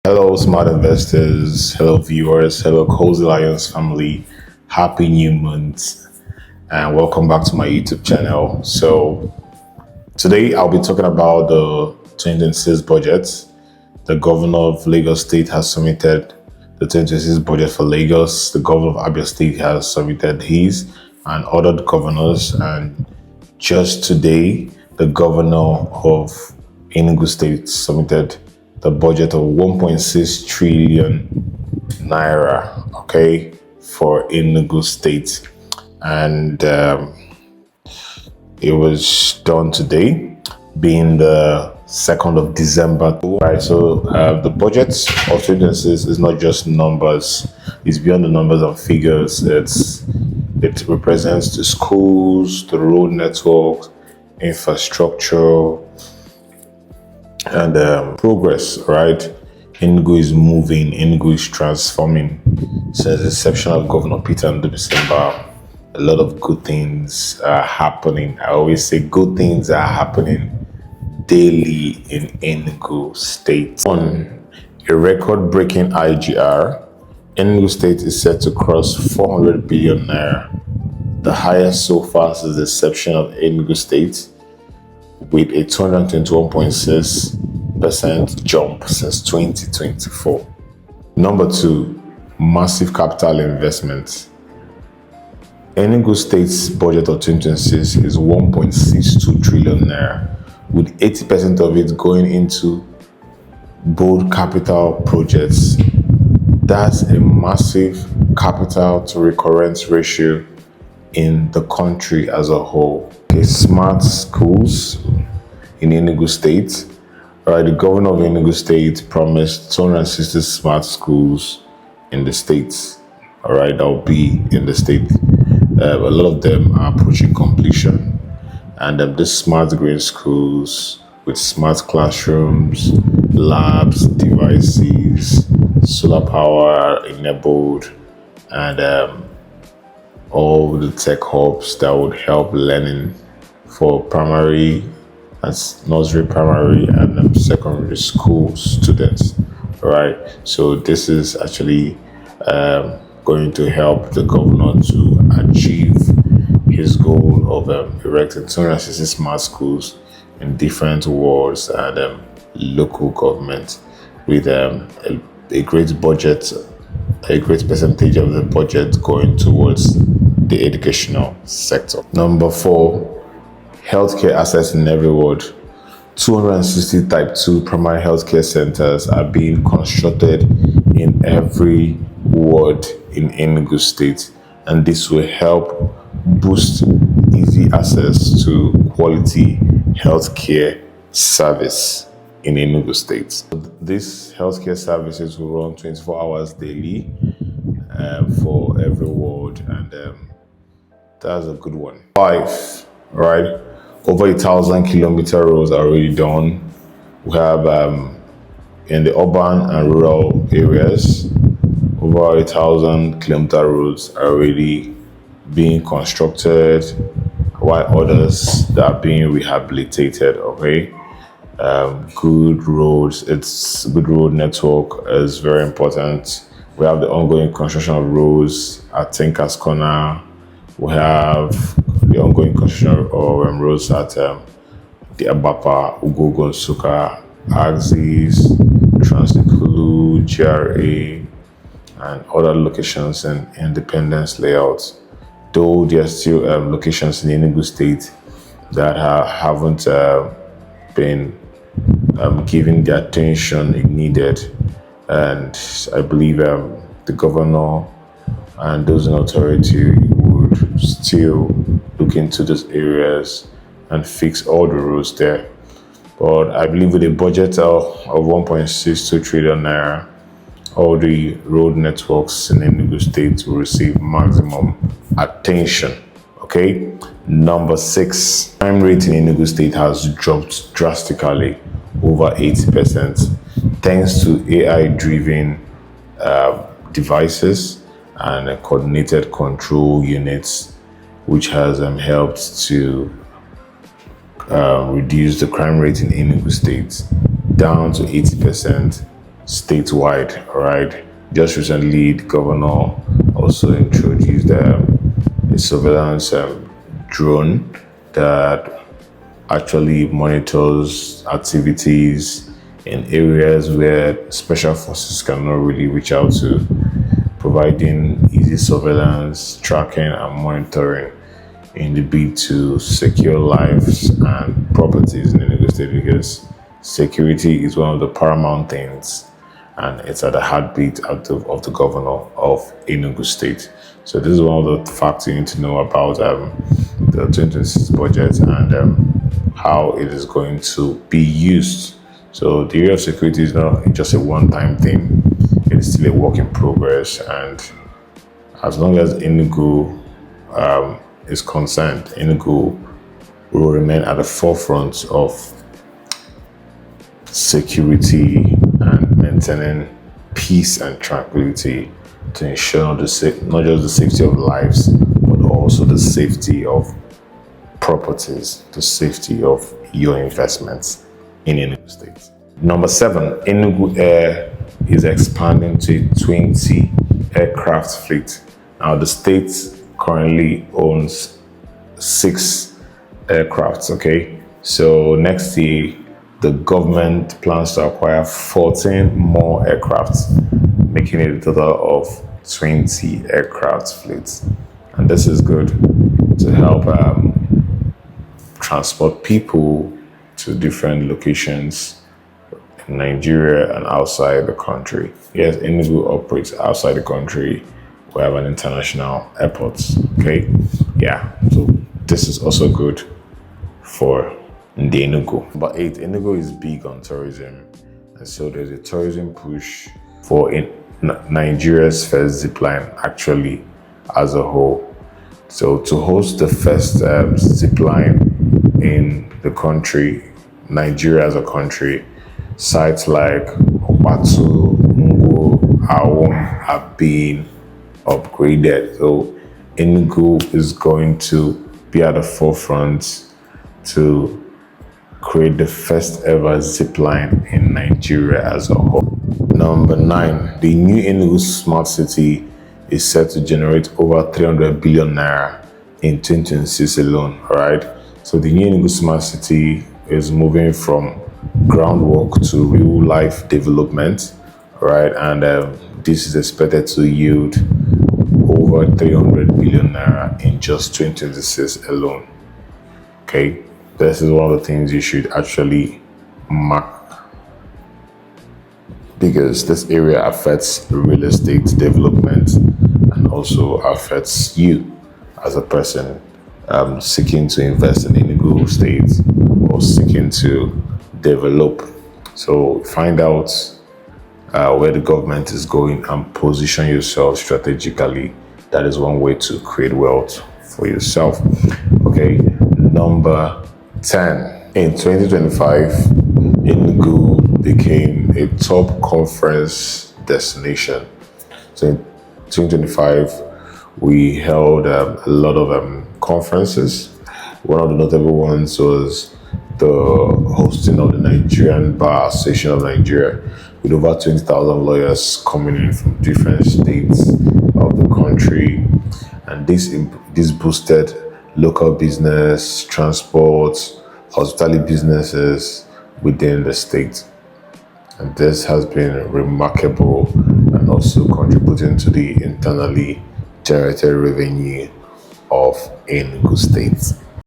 Hello, smart investors. Hello, viewers. Hello, Cozy Lions family. Happy new month, and welcome back to my YouTube channel. So, today I'll be talking about the 2026 budget. The governor of Lagos State has submitted the 2026 budget for Lagos. The governor of Abia State has submitted his, and other governors. And just today, the governor of Enugu State submitted the budget of 1.6 trillion naira, okay, for Enugu State. And it was done today, being the 2nd of December. Right, so the budget of 2026 is not just numbers, it's beyond the numbers and figures. It represents the schools, the road network, infrastructure, and progress, right? Enugu is moving, Enugu is transforming. Since the inception of Governor Peter and Mbah, a lot of good things are happening. I always say good things are happening daily in Enugu State. On a record-breaking IGR, Enugu State is set to cross 400 billion naira, the highest so far since the inception of Enugu State, with a 221.6% jump since 2024. Number two, massive capital investment. Enugu State's budget of 2026 is 1.62 trillion naira, with 80% of it going into bold capital projects. That's a massive capital to recurrence ratio in the country as a whole. Okay, smart schools in Enugu State. All right, the governor of Enugu State promised 260 smart schools in the state. All right, that will be in the state. A lot of them are approaching completion, and these smart green schools with smart classrooms, labs, devices, solar power enabled, and all the tech hubs that would help learning for primary and nursery, primary, and secondary school students. Right. So this is actually going to help the governor to achieve his goal of erecting 260 smart schools in different wards and local government, with a great budget, a great percentage of the budget going towards the educational sector. Number four, healthcare access in every ward. 260 type 2 primary healthcare centers are being constructed in every ward in Enugu State, and this will help boost easy access to quality healthcare service in Enugu State. These healthcare services will run 24 hours daily for every ward, and that's a good one. Five, right? Over 1,000-kilometer roads are already done. We have in the urban and rural areas, over 1,000-kilometer roads are already being constructed, while others that are being rehabilitated. Okay, good roads. It's good road network is very important. We have the ongoing construction of roads at Tinker's Corner. We have the ongoing construction of roads at the Abapa, Ugogo, Suka, Axis, Transikulu, GRA, and other locations in Independence layouts. Though there are still locations in Enugu State that haven't been given the attention it needed, and I believe the governor and those in authority would still look into those areas and fix all the roads there. But I believe with a budget of 1.62 trillion naira, all the road networks in Enugu State will receive maximum attention. Okay. Number six, crime rate in Enugu State has dropped drastically, over 80%, thanks to AI-driven devices and coordinated control units, which has helped to reduce the crime rate in Enugu State down to 80% statewide, all right? Just recently, the governor also introduced a surveillance drone that actually monitors activities in areas where special forces cannot really reach out to, providing easy surveillance, tracking, and monitoring in the bid to secure lives and properties in Enugu State, because security is one of the paramount things and it's at the heartbeat of the governor of Enugu State. So this is one of the facts you need to know about the 2026 budget and how it is going to be used. So the area of security is not just a one-time thing; it is still a work in progress. And as long as Enugu is concerned, Enugu will remain at the forefront of security and maintaining peace and tranquility to ensure not just the safety of lives, but also the safety of properties, the safety of your investments in Enugu State. Number 7, Enugu Air is expanding to a 20 aircraft fleet. Now, the state currently owns 6 aircrafts, okay? So next year, the government plans to acquire 14 more aircrafts, making it a total of 20 aircraft fleets. And this is good to help transport people to different locations in Nigeria and outside the country. Yes, Enugu operates outside the country. We have an international airport, okay? Yeah, so this is also good for the Enugu. Number 8, Enugu is big on tourism. And so there's a tourism push for Nigeria's first zipline, actually, as a whole. So to host the first zipline in the country, Nigeria as a country, sites like Obatu, Ngo, Awon have been upgraded. So Enugu is going to be at the forefront to create the first ever zipline in Nigeria as a whole. Number 9, the new Enugu Smart City is set to generate over 300 billion naira in 2026 alone, all right? So the new Enugu Smart City is moving from groundwork to real life development, right? And this is expected to yield over 300 billion naira in just 2026 alone. Okay, this is one of the things you should actually mark, because this area affects real estate development and also affects you as a person seeking to invest in Enugu State or seeking to develop. So find out where the government is going and position yourself strategically. That is one way to create wealth for yourself. Okay, number 10. In 2025, Enugu became a top conference destination. So in 2025, we held a lot of conferences. One of the notable ones was the hosting of the Nigerian Bar Association of Nigeria, with over 20,000 lawyers coming in from different states of the country. And this boosted local business, transport, hospitality businesses within the state. And this has been remarkable and also contributing to the internally generated revenue of Enugu State.